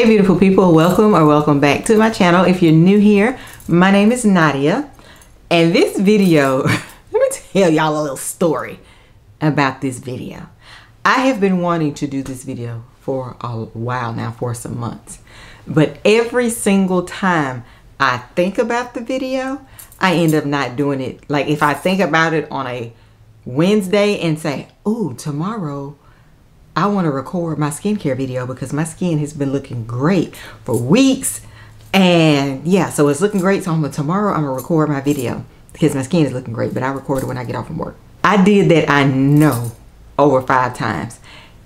beautiful people, welcome or welcome back to my channel. If you're new here, my name is Nadia, and this video, let me tell y'all a little story about this video. I have been wanting to do this video for a while now, for some months, but every single time I think about the video, I end up not doing it. Like if I think about it on a Wednesday and say, oh, tomorrow I want to record my skincare video because my skin has been looking great for weeks. And yeah, so it's looking great. So tomorrow I'm going to record my video because my skin is looking great, but I record it when I get off from work. I did that, I know, over 5 times.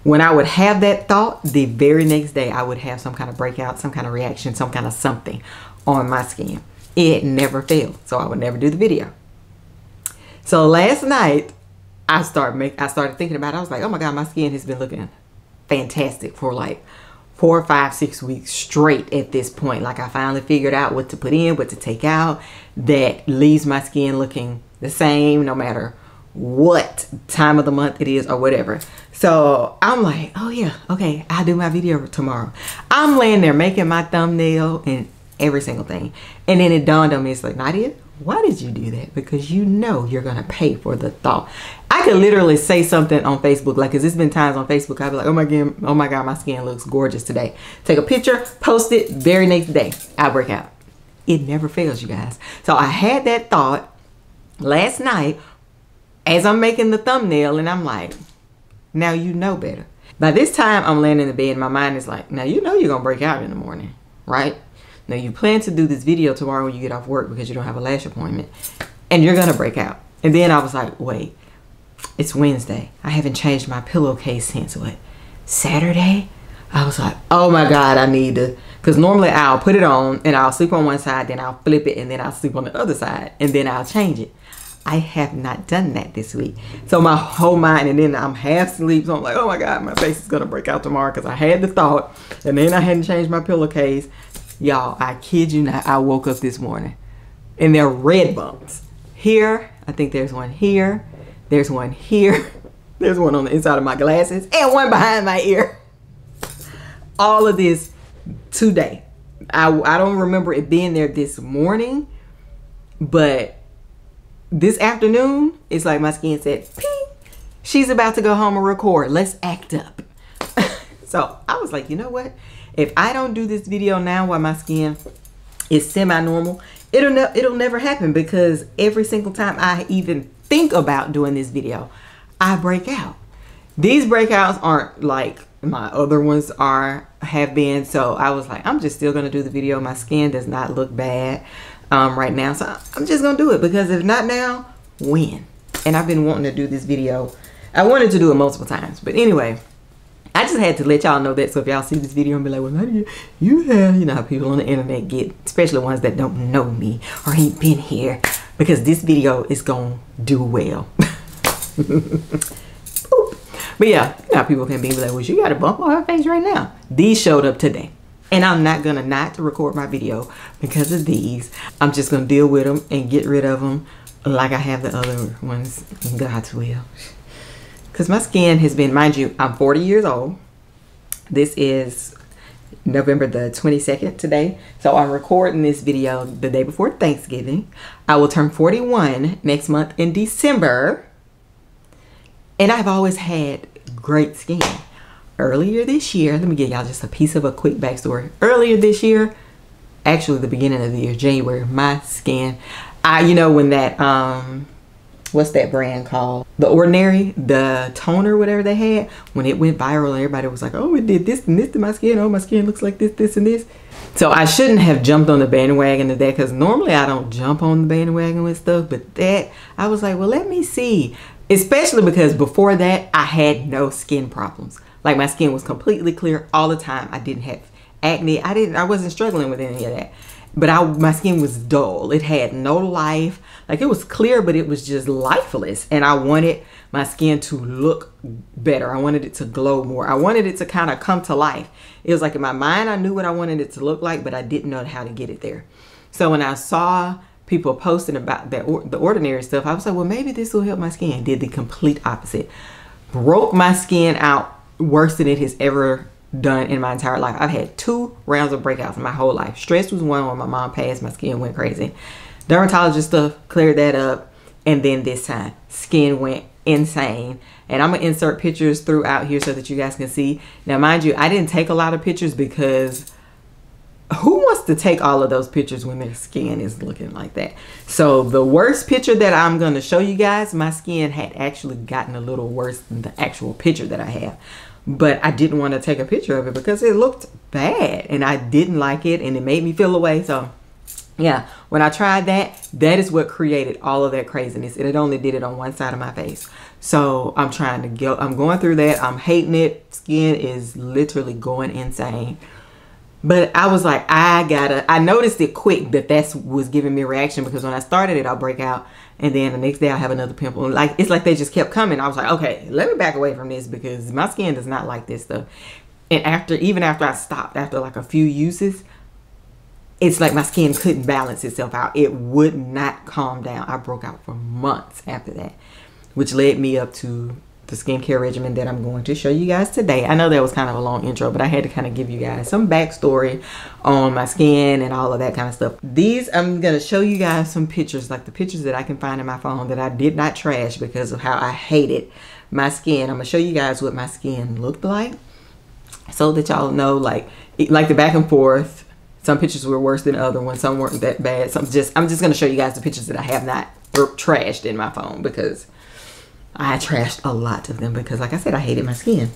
When I would have that thought, the very next day I would have some kind of breakout, some kind of reaction, some kind of something on my skin. It never failed. So I would never do the video. So last night, I started thinking about it. I was like, oh my God, my skin has been looking fantastic for like 4, 5, 6 weeks straight at this point. Like I finally figured out what to put in, what to take out that leaves my skin looking the same no matter what time of the month it is or whatever. So I'm like, oh yeah, okay, I'll do my video tomorrow. I'm laying there making my thumbnail and every single thing. And then it dawned on me, it's like, Nadia, why did you do that? Because you know you're going to pay for the thought. I could literally say something on Facebook, like, cause it's been times on Facebook, I'd be like, oh my God, my skin looks gorgeous today. Take a picture, post it, very next day, I break out. It never fails, you guys. So I had that thought last night as I'm making the thumbnail, and I'm like, now you know better. By this time, I'm laying in the bed, my mind is like, now you know you're going to break out in the morning, right? Now you plan to do this video tomorrow when you get off work because you don't have a lash appointment, and you're going to break out. And then I was like, wait, it's Wednesday. I haven't changed my pillowcase since what, Saturday? I was like, oh my God, I need to, because normally I'll put it on and I'll sleep on one side, then I'll flip it, and then I'll sleep on the other side, and then I'll change it. I have not done that this week. So my whole mind, and then I'm half asleep, so I'm like, oh my God, my face is going to break out tomorrow because I had the thought, and then I hadn't changed my pillowcase. Y'all, I kid you not, I woke up this morning and there are red bumps. Here, I think there's one here. There's one here. There's one on the inside of my glasses and one behind my ear. All of this today. I don't remember it being there this morning, but this afternoon, it's like my skin said, ping, she's about to go home and record. Let's act up. So I was like, you know what? If I don't do this video now while my skin is semi-normal, it'll never happen, because every single time I even think about doing this video, I break out. These breakouts aren't like my other ones have been. So I was like, I'm just still gonna do the video. My skin does not look bad right now, so I'm just gonna do it, because if not now, when? And I've been wanting to do this video. I wanted to do it multiple times, but anyway, I just had to let y'all know that. So if y'all see this video and be like, well, how do you know how people on the internet get, especially ones that don't know me or ain't been here, because this video is gonna do well. But yeah, you know how people can be like, well, she got a bump on her face right now. These showed up today, and I'm not gonna not record my video because of these. I'm just gonna deal with them and get rid of them like I have the other ones in God's will. Because my skin has been, mind you, I'm 40 years old. This is November the 22nd today. So I'm recording this video the day before Thanksgiving. I will turn 41 next month in December. And I've always had great skin. Earlier this year, let me give y'all just a piece of a quick backstory. Earlier this year, actually the beginning of the year, January, my skin, you know, when that, what's that brand called? The Ordinary, the toner, whatever they had, when it went viral, everybody was like, oh, it did this and this to my skin. Oh, my skin looks like this, this, and this. So I shouldn't have jumped on the bandwagon of that, because normally I don't jump on the bandwagon with stuff. But that, I was like, well, let me see. Especially because before that, I had no skin problems. Like my skin was completely clear all the time. I didn't have acne. I wasn't struggling with any of that. But my skin was dull. It had no life. Like it was clear, but it was just lifeless. And I wanted my skin to look better. I wanted it to glow more. I wanted it to kind of come to life. It was like in my mind, I knew what I wanted it to look like, but I didn't know how to get it there. So when I saw people posting about that, the Ordinary stuff, I was like, well, maybe this will help my skin. Did the complete opposite. Broke my skin out worse than it has ever done in my entire life. I've had 2 rounds of breakouts in my whole life. Stress was one when my mom passed. My skin went crazy. Dermatologist stuff cleared that up. And then this time, skin went insane. And I'm going to insert pictures throughout here so that you guys can see. Now, mind you, I didn't take a lot of pictures because who wants to take all of those pictures when their skin is looking like that? So the worst picture that I'm going to show you guys, my skin had actually gotten a little worse than the actual picture that I have. But I didn't want to take a picture of it because it looked bad and I didn't like it and it made me feel away. So yeah, when I tried that, that is what created all of that craziness. And it only did it on one side of my face. So I'm trying to go, I'm going through that. I'm hating it. Skin is literally going insane. But I was like, I noticed it quick that was giving me a reaction, because when I started it, I'll break out. And then the next day I have another pimple. Like, it's like they just kept coming. I was like, okay, let me back away from this because my skin does not like this stuff. And even after I stopped, after like a few uses, it's like my skin couldn't balance itself out. It would not calm down. I broke out for months after that, which led me up to the skincare regimen that I'm going to show you guys today. I know that was kind of a long intro, but I had to kind of give you guys some backstory on my skin and all of that kind of stuff. I'm going to show you guys some pictures, like the pictures that I can find in my phone that I did not trash because of how I hated my skin. I'm going to show you guys what my skin looked like so that y'all know, like the back and forth. Some pictures were worse than other ones. Some weren't that bad. I'm just going to show you guys the pictures that I have not trashed in my phone, because I trashed a lot of them because, like I said, I hated my skin.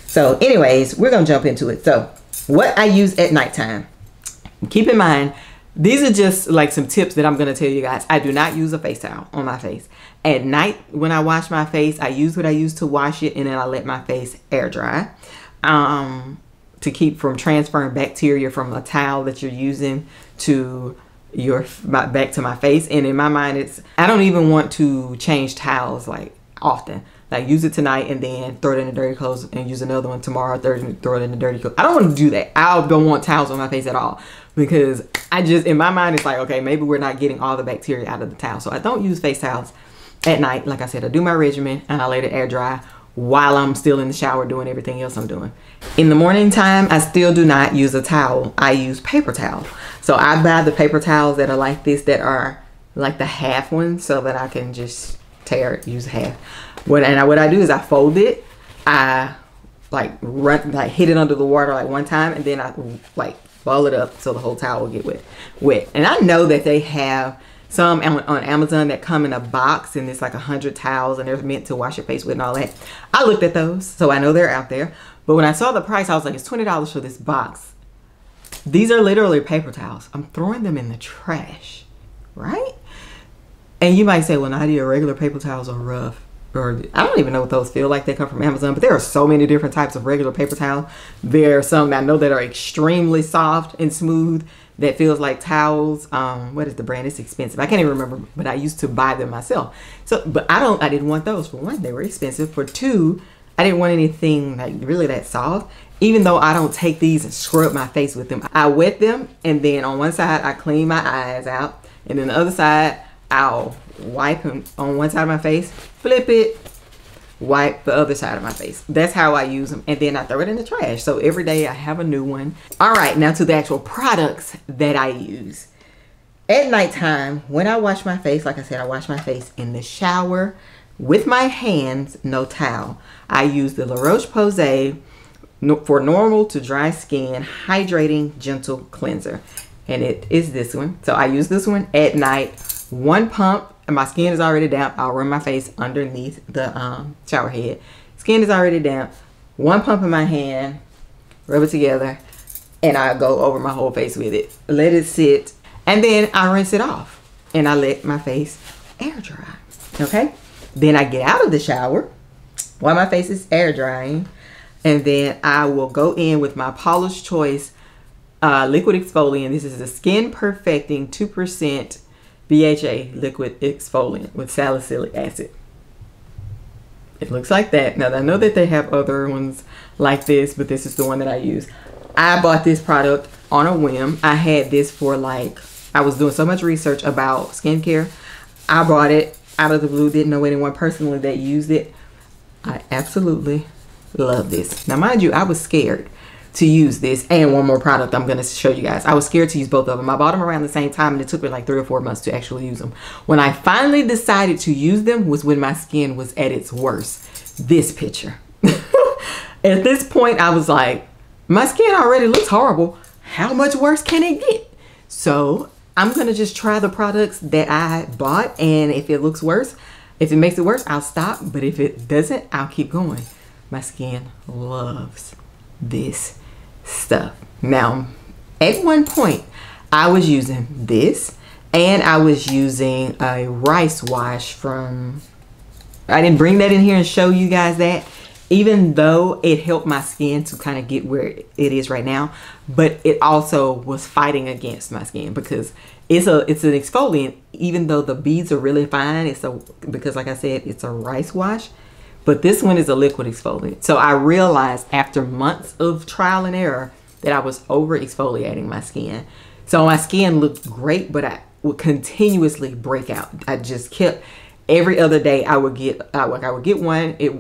So anyways, we're going to jump into it. So what I use at nighttime, keep in mind, these are just like some tips that I'm going to tell you guys. I do not use a face towel on my face. At night, when I wash my face, I use what I use to wash it, and then I let my face air dry to keep from transferring bacteria from a towel that you're using to back to my face. And in my mind, I don't even want to change towels like often. Like, use it tonight and then throw it in the dirty clothes and use another one tomorrow, throw it in the dirty clothes. I don't want to do that. I don't want towels on my face at all, because in my mind, it's like, okay, maybe we're not getting all the bacteria out of the towel. So I don't use face towels at night. Like I said, I do my regimen and I let it air dry while I'm still in the shower doing everything else I'm doing. In the morning time, I still do not use a towel. I use paper towel. So I buy the paper towels that are like this, that are like the half ones, so that I can just use half. What I do is I fold it. I hit it under the water like one time, and then I like ball it up so the whole towel will get wet. And I know that they have some on Amazon that come in a box, and it's like 100 towels, and they're meant to wash your face with and all that. I looked at those, so I know they're out there. But when I saw the price, I was like, it's $20 for this box. These are literally paper towels. I'm throwing them in the trash, right? And you might say, well, Nadia, regular paper towels are rough. Or I don't even know what those feel like. They come from Amazon, but there are so many different types of regular paper towel. There are some I know that are extremely soft and smooth that feels like towels. What is the brand? It's expensive. I can't even remember, but I used to buy them myself. But I didn't want those. For one, they were expensive. For two, I didn't want anything like really that soft. Even though I don't take these and scrub my face with them, I wet them, and then on one side I clean my eyes out, and then the other side I'll wipe them on one side of my face, flip it, wipe the other side of my face. That's how I use them, and then I throw it in the trash. So every day I have a new one. All right, now to the actual products that I use. At nighttime, when I wash my face, like I said, I wash my face in the shower with my hands, no towel. I use the La Roche-Posay for normal to dry skin hydrating gentle cleanser, and it is this one. So I use this one at night. One pump my skin is already damp. I'll run my face underneath the shower head. Skin is already damp. One pump in my hand, rub it together, and I go over my whole face with it. Let it sit, and then I rinse it off, and I let my face air dry. Okay? Then I get out of the shower while my face is air drying, and then I will go in with my Paula's Choice liquid exfoliant. This is the Skin Perfecting 2% BHA liquid exfoliant with salicylic acid. It looks like that. Now I know that they have other ones like this, but this is the one that I use. I bought this product on a whim. I had this for like, I was doing so much research about skincare. I bought it out of the blue, didn't know anyone personally that used it. I absolutely love this. Now mind you, I was scared to use this and one more product I'm going to show you guys. I was scared to use both of them. I bought them around the same time, and it took me like 3 or 4 months to actually use them. When I finally decided to use them was when my skin was at its worst. This picture. At this point, I was like, my skin already looks horrible. How much worse can it get? So I'm going to just try the products that I bought, and if it looks worse, if it makes it worse, I'll stop. But if it doesn't, I'll keep going. My skin loves this stuff. Now, at one point, I was using this, and I was using a rice wash from, I didn't bring that in here and show you guys that, even though it helped my skin to kind of get where it is right now, but it also was fighting against my skin because it's an exfoliant. Even though the beads are really fine, because like I said, it's a rice wash. But this one is a liquid exfoliant. So I realized after months of trial and error that I was over exfoliating my skin. So my skin looked great, but I would continuously break out. I just kept, every other day I would get one, it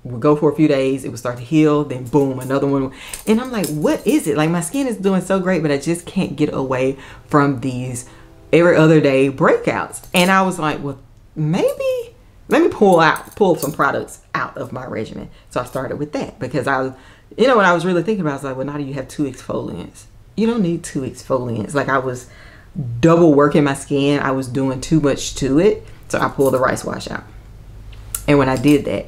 would go for a few days, it would start to heal, then boom, another one. And I'm like, what is it? Like, my skin is doing so great, but I just can't get away from these every other day breakouts. And I was like, well, maybe let me pull some products out of my regimen. So I started with that because when I was really thinking about it, I was like, well, now do you have 2 exfoliants? You don't need 2 exfoliants. Like, I was double working my skin. I was doing too much to it. So I pulled the rice wash out. And when I did that,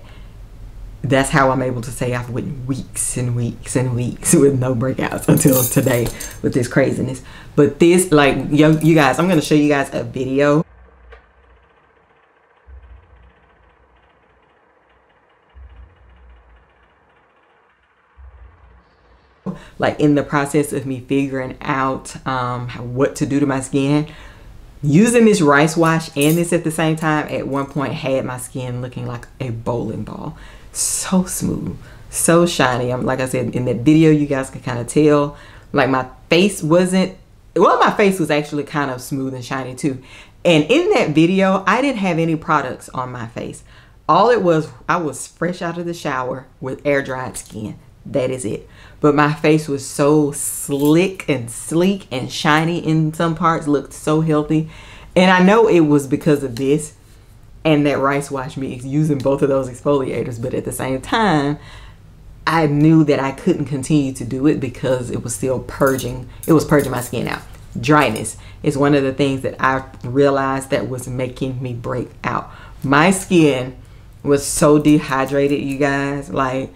that's how I'm able to say I've went weeks and weeks and weeks with no breakouts until today with this craziness. But this, like, you guys, I'm going to show you guys a video. Like, in the process of me figuring out what to do to my skin, using this rice wash and this at the same time, at one point had my skin looking like a bowling ball. So smooth, so shiny. Like I said in that video, you guys can kind of tell, like, my face wasn't, well, my face was actually kind of smooth and shiny too. And in that video, I didn't have any products on my face. All it was, I was fresh out of the shower with air dried skin. That is it. But my face was so slick and sleek and shiny in some parts, looked so healthy. And I know it was because of this and that rice wash mix, using both of those exfoliators. But at the same time, I knew that I couldn't continue to do it because it was still purging. It was purging my skin out. Dryness is one of the things that I realized that was making me break out. My skin was so dehydrated, you guys. Like,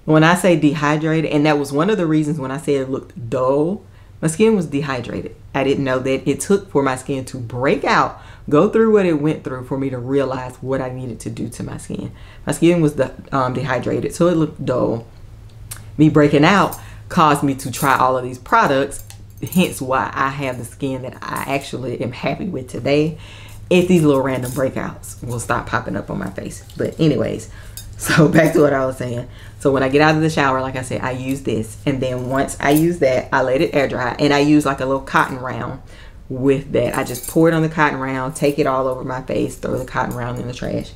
when I say dehydrated, and that was one of the reasons when I said it looked dull, my skin was dehydrated. I didn't know that it took for my skin to break out, go through what it went through for me to realize what I needed to do to my skin. My skin was dehydrated, so it looked dull. Me breaking out caused me to try all of these products, hence why I have the skin that I actually am happy with today. If these little random breakouts will stop popping up on my face. But anyways, so back to what I was saying. So when I get out of the shower, like I said, I use this. And then once I use that, I let it air dry. And I use like a little cotton round with that. I just pour it on the cotton round, take it all over my face, throw the cotton round in the trash.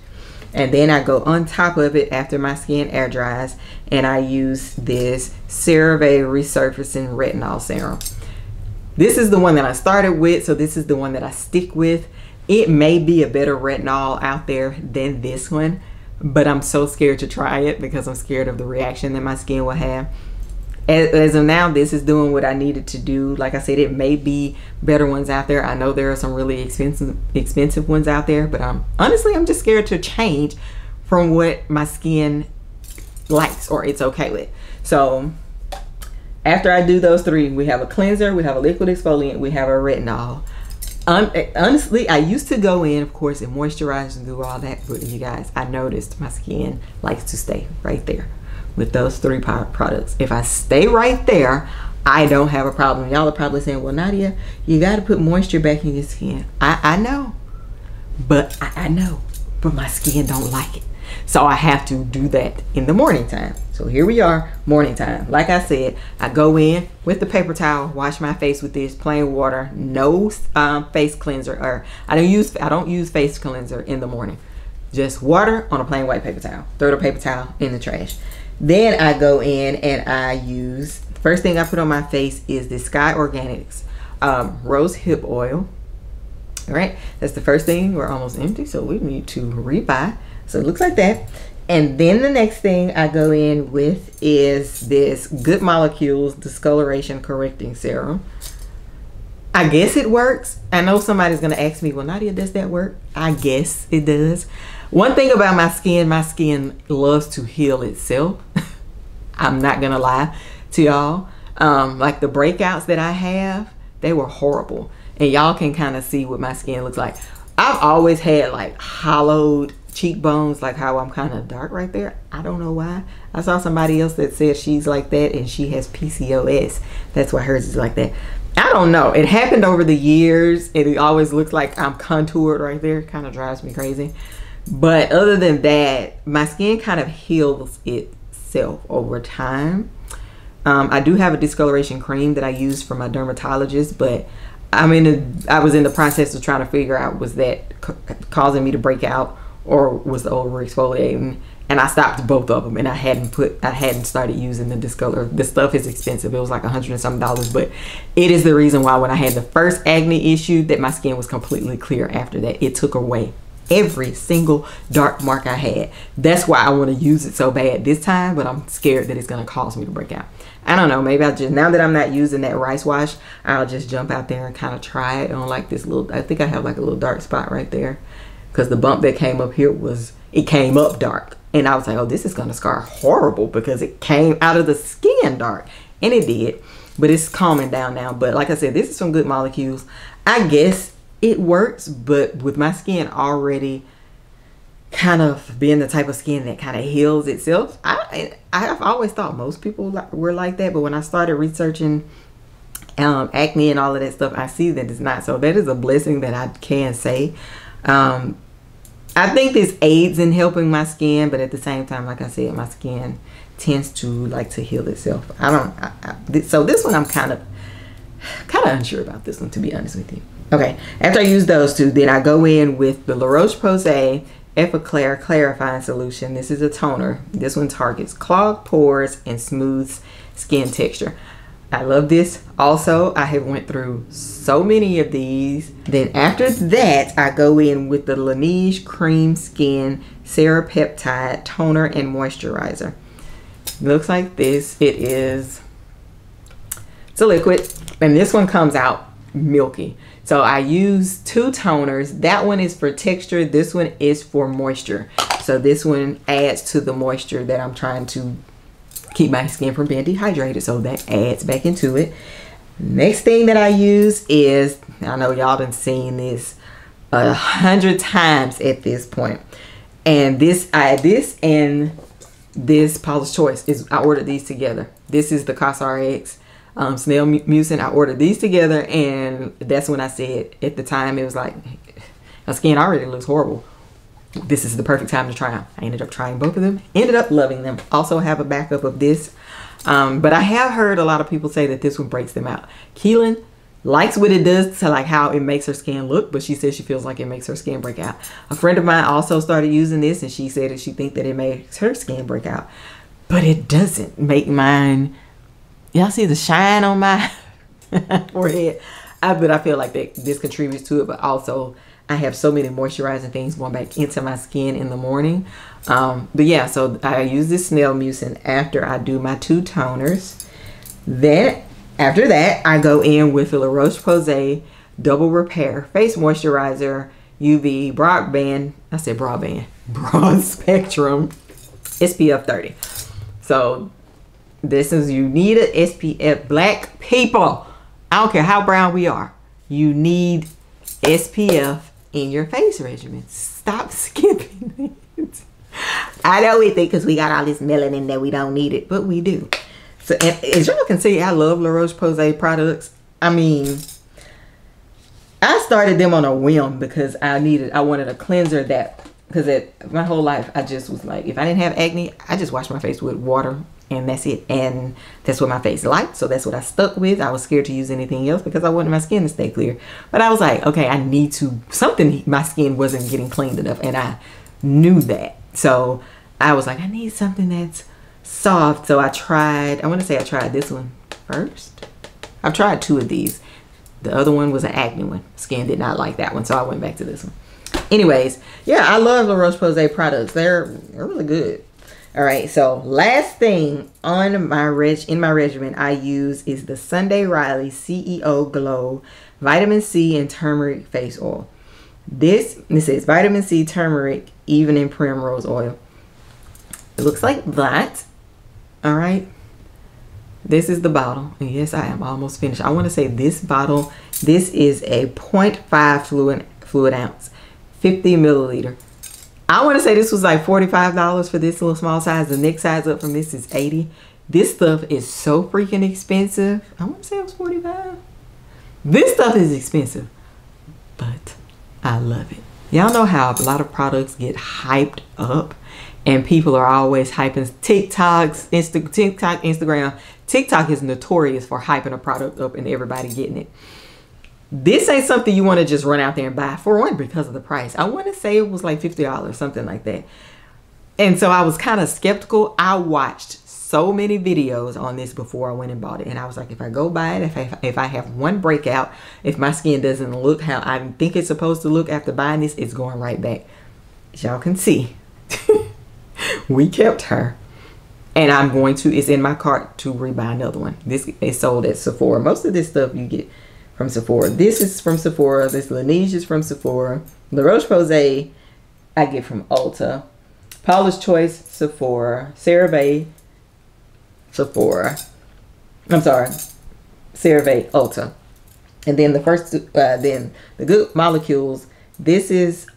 And then I go on top of it after my skin air dries. And I use this CeraVe Resurfacing Retinol Serum. This is the one that I started with. So this is the one that I stick with. It may be a better retinol out there than this one, but I'm so scared to try it because I'm scared of the reaction that my skin will have. As of now, this is doing what I needed to do. Like I said, it may be better ones out there. I know there are some really expensive ones out there, but honestly, I'm just scared to change from what my skin likes or it's okay with. So after I do those three, we have a cleanser, we have a liquid exfoliant, we have a retinol. Honestly, I used to go in, of course, and moisturize and do all that, but you guys, I noticed my skin likes to stay right there with those three products. If I stay right there, I don't have a problem. Y'all are probably saying, well, Nadia, you got to put moisture back in your skin. I know, but I know, but my skin don't like it. So I have to do that in the morning time. So here we are, morning time. Like I said, I go in with the paper towel, wash my face with this plain water, no face cleanser, or I don't use face cleanser in the morning. Just water on a plain white paper towel. Throw the paper towel in the trash. Then I go in and I use, the first thing I put on my face is the Sky Organics rose hip oil. All right, that's the first thing. We're almost empty, so we need to rebuy. So it looks like that. And then the next thing I go in with is this Good Molecules Discoloration Correcting Serum. I guess it works. I know somebody's gonna ask me, well, Nadia, does that work? I guess it does. One thing about my skin loves to heal itself. I'm not gonna lie to y'all. Like the breakouts that I have, they were horrible. And y'all can kind of see what my skin looks like. I've always had like hollowed cheekbones, like how I'm kind of dark right there. I don't know why. I saw somebody else that said she's like that and she has PCOS. That's why hers is like that. I don't know. It happened over the years. It always looks like I'm contoured right there. Kind of drives me crazy. But other than that, my skin kind of heals itself over time. I do have a discoloration cream that I use for my dermatologist, but I was in the process of trying to figure out, was that causing me to break out or was the over exfoliating? And I stopped both of them, and I hadn't started using the discolor. The stuff is expensive. It was like $100 and something, but it is the reason why when I had the first acne issue that my skin was completely clear after that. It took away every single dark mark I had. That's why I want to use it so bad this time, but I'm scared that it's going to cause me to break out. I don't know, maybe I'll just, now that I'm not using that rice wash, I'll just jump out there and kind of try it on like this little, I think I have like a little dark spot right there, because the bump that came up here it came up dark, and I was like, oh, this is going to scar horrible because it came out of the skin dark, and it did, but it's calming down now. But like I said, this is some Good Molecules. I guess it works, but with my skin already kind of being the type of skin that kind of heals itself, I've always thought most people were like that, but when I started researching acne and all of that stuff, I see that it's not. So that is a blessing that I can say. I think this aids in helping my skin, but at the same time, like I said, my skin tends to like to heal itself. So this one I'm kind of unsure about this one, to be honest with you. Okay, after I use those two, then I go in with the La Roche-Posay Epiclair Clarifying Solution. This is a toner. This one targets clogged pores and smooths skin texture. I love this. Also, I have went through so many of these. Then after that, I go in with the Laneige Cream Skin Serapeptide Toner and Moisturizer. It looks like this. It's a liquid, and this one comes out milky. So I use two toners. That one is for texture. This one is for moisture. So this one adds to the moisture that I'm trying to keep my skin from being dehydrated. So that adds back into it. Next thing that I use is, I know y'all done seen this 100 times at this point. And this and this Paula's Choice I ordered these together. This is the CosRx Snail Mucin. I ordered these together, and that's when I said at the time, it was like, my skin already looks horrible. This is the perfect time to try them. I ended up trying both of them, ended up loving them. Also have a backup of this, but I have heard a lot of people say that this one breaks them out. Keelan likes what it does to like how it makes her skin look, but she says she feels like it makes her skin break out. A friend of mine also started using this, and she said that she thinks that it makes her skin break out, but it doesn't make mine. Y'all see the shine on my forehead? But I feel like that this contributes to it, but also I have so many moisturizing things going back into my skin in the morning. But yeah, so I use this Snail Mucin after I do my two toners. Then after that, I go in with the La Roche-Posay Double Repair Face Moisturizer UV Broadband. I said broadband. Broad Spectrum SPF 30. So this is, you need an SPF. Black people, I don't care how brown we are, you need SPF in your face regimen. Stop skipping it. I know we think because we got all this melanin that we don't need it, but we do. So as y'all can see, I love La Roche-Posay products. I mean, I started them on a whim because I wanted a cleanser that, because my whole life I just was like, if I didn't have acne, I just washed my face with water and that's it. And that's what my face liked, so that's what I stuck with. I was scared to use anything else because I wanted my skin to stay clear. But I was like, okay, I need to, something, my skin wasn't getting cleaned enough, and I knew that. So I was like, I need something that's soft. So I want to say I tried this one first. I've tried 2 of these. The other one was an acne one. Skin did not like that one, so I went back to this one. Anyways, yeah, I love La Roche-Posay products. They're really good. All right, so last thing on my regimen I use is the Sunday Riley CEO Glow Vitamin C and Turmeric Face Oil. This is Vitamin C, Turmeric, Evening Primrose Oil. It looks like that. All right. This is the bottle. And yes, I am almost finished. I want to say this bottle, this is a 0.5 fluid ounce, 50 milliliter. I want to say this was like $45 for this little small size. The next size up from this is $80. This stuff is so freaking expensive. I want to say it was $45. This stuff is expensive, but I love it. Y'all know how a lot of products get hyped up, and people are always hyping Instagram. TikTok is notorious for hyping a product up and everybody getting it. This ain't something you want to just run out there and buy, for one, because of the price. I want to say it was like $50, something like that. And so I was kind of skeptical. I watched so many videos on this before I went and bought it. And I was like, if I go buy it, if I have one breakout, if my skin doesn't look how I think it's supposed to look after buying this, it's going right back. As y'all can see, we kept her. And I'm going to, it's in my cart to rebuy another one. This is sold at Sephora. Most of this stuff you get from Sephora. This is from Sephora. This Laneige is from Sephora. La Roche-Posay I get from Ulta. Paula's Choice, Sephora. CeraVe, Sephora. I'm sorry, CeraVe, Ulta. And then the the Good Molecules. This is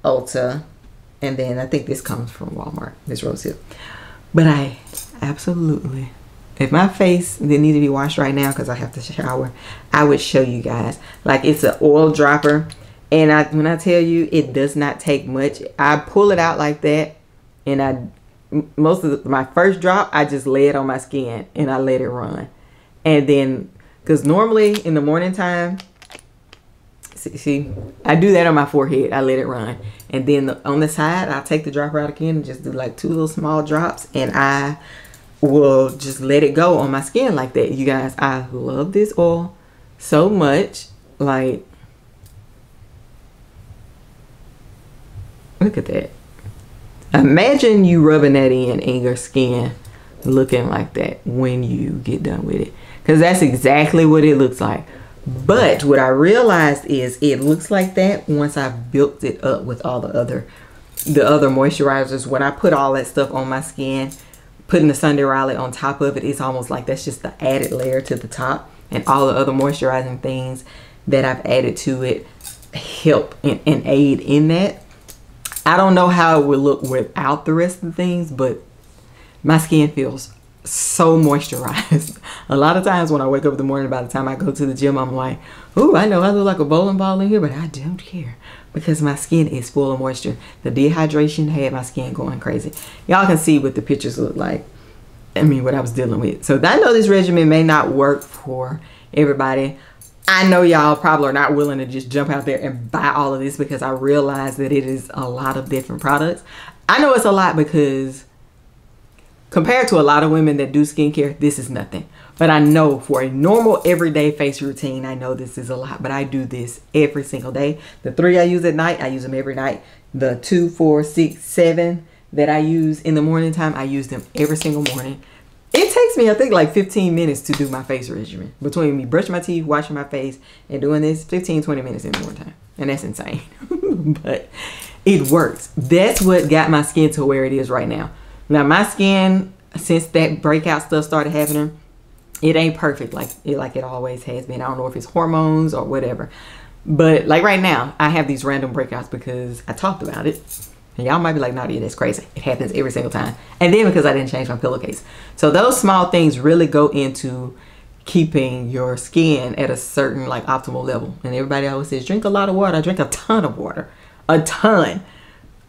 Ulta. And then I think this comes from Walmart. This Rose Hip. But I absolutely, if my face didn't need to be washed right now because I have to shower, I would show you guys. Like, it's an oil dropper. And when I tell you, it does not take much. I pull it out like that. And most of my first drop, I just lay it on my skin and I let it run. And then, because normally in the morning time, see, I do that on my forehead. I let it run. And then on the side, I'll take the dropper out again and just do like 2 little small drops. And I will just let it go on my skin like that. You guys, I love this oil so much. Like, look at that. Imagine you rubbing that in your skin looking like that when you get done with it. Because that's exactly what it looks like. But what I realized is it looks like that once I've built it up with all the other moisturizers. When I put all that stuff on my skin, putting the Sunday Riley on top of it, it's almost like that's just the added layer to the top. And all the other moisturizing things that I've added to it help and aid in that. I don't know how it would look without the rest of the things, but my skin feels so moisturized. A lot of times when I wake up in the morning, by the time I go to the gym, I'm like, ooh, I know I look like a bowling ball in here, but I don't care because my skin is full of moisture. The dehydration had my skin going crazy. Y'all can see what the pictures look like. I mean, what I was dealing with. So I know this regimen may not work for everybody. I know y'all probably are not willing to just jump out there and buy all of this because I realize that it is a lot of different products. I know it's a lot because compared to a lot of women that do skincare, this is nothing. But I know for a normal everyday face routine, I know this is a lot, but I do this every single day. The 3 I use at night, I use them every night. The 2, 4, 6, 7 that I use in the morning time, I use them every single morning. It takes me, I think, like 15 minutes to do my face regimen. Between me brushing my teeth, washing my face, and doing this, 15-20 minutes in the morning time. And that's insane. But it works. That's what got my skin to where it is right now. Now, my skin, since that breakout stuff started happening, it ain't perfect like it always has been. I don't know if it's hormones or whatever. But like right now, I have these random breakouts because I talked about it. And y'all might be like, Nadia, that's crazy. It happens every single time. And then because I didn't change my pillowcase. So those small things really go into keeping your skin at a certain like optimal level. And everybody always says, drink a lot of water. I drink a ton of water. A ton.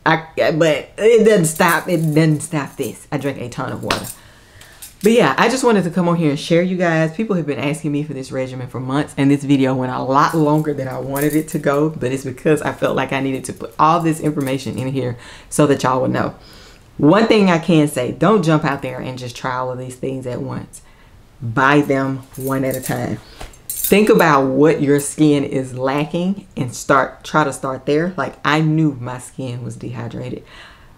But it doesn't stop. It doesn't stop this. I drink a ton of water. But yeah, I just wanted to come on here and share you guys. People have been asking me for this regimen for months, and this video went a lot longer than I wanted it to go, but it's because I felt like I needed to put all this information in here so that y'all would know. One thing I can say, don't jump out there and just try all of these things at once. Buy them one at a time. Think about what your skin is lacking and try to start there. Like, I knew my skin was dehydrated.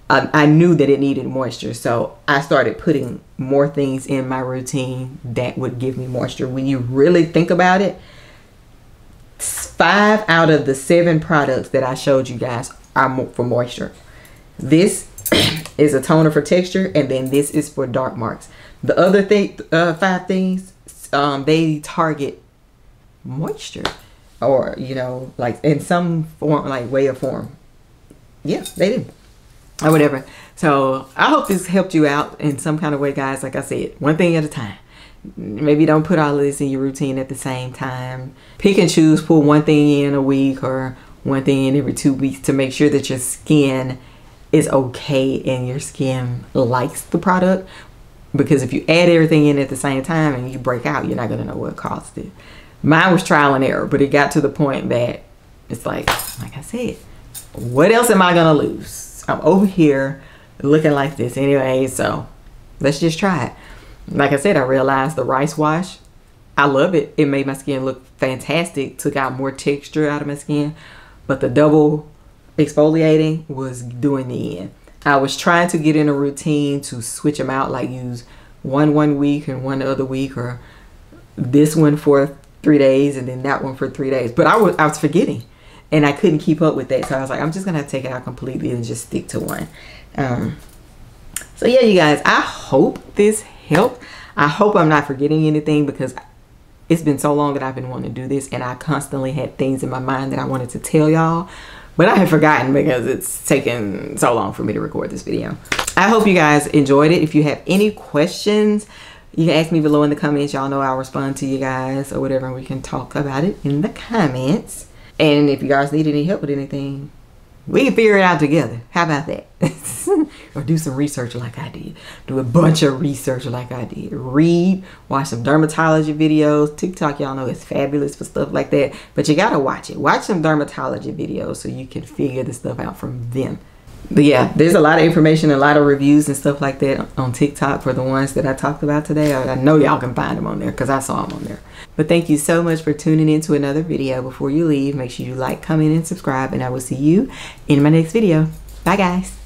I knew that it needed moisture, so I started putting more things in my routine that would give me moisture. When you really think about it, 5 out of the 7 products that I showed you guys are for moisture. This is a toner for texture, and then this is for dark marks. The other 5 things, they target moisture, or like in some form, like way of form. Yeah, they do. Or whatever. So I hope this helped you out in some kind of way, guys. Like I said, one thing at a time. Maybe don't put all of this in your routine at the same time. Pick and choose. Pull one thing in a week or one thing in every 2 weeks to make sure that your skin is okay and your skin likes the product. Because if you add everything in at the same time and you break out, you're not going to know what caused it. Mine was trial and error, but it got to the point that it's like I said, what else am I going to lose? I'm over here looking like this anyway, so let's just try it. Like I said, I realized the rice wash, I love it. It made my skin look fantastic, took out more texture out of my skin, but the double exfoliating was doing the end. I was trying to get in a routine to switch them out, like use one week and one other week, or this one for 3 days and then that one for 3 days, but I was forgetting. And I couldn't keep up with that. So I was like, I'm just going to take it out completely and just stick to one. So yeah, you guys, I hope this helped. I hope I'm not forgetting anything, because it's been so long that I've been wanting to do this. And I constantly had things in my mind that I wanted to tell y'all. But I had forgotten because it's taken so long for me to record this video. I hope you guys enjoyed it. If you have any questions, you can ask me below in the comments. Y'all know I'll respond to you guys or whatever. And we can talk about it in the comments. And if you guys need any help with anything, we can figure it out together. How about that? Or do some research like I did. Do a bunch of research like I did. Read, watch some dermatology videos. TikTok, y'all know, is fabulous for stuff like that. But you gotta watch it. Watch some dermatology videos so you can figure the stuff out from them. But yeah, there's a lot of information, a lot of reviews and stuff like that on TikTok for the ones that I talked about today. I know y'all can find them on there because I saw them on there. But thank you so much for tuning in to another video. Before you leave, make sure you like, comment, and subscribe, and I will see you in my next video. Bye, guys.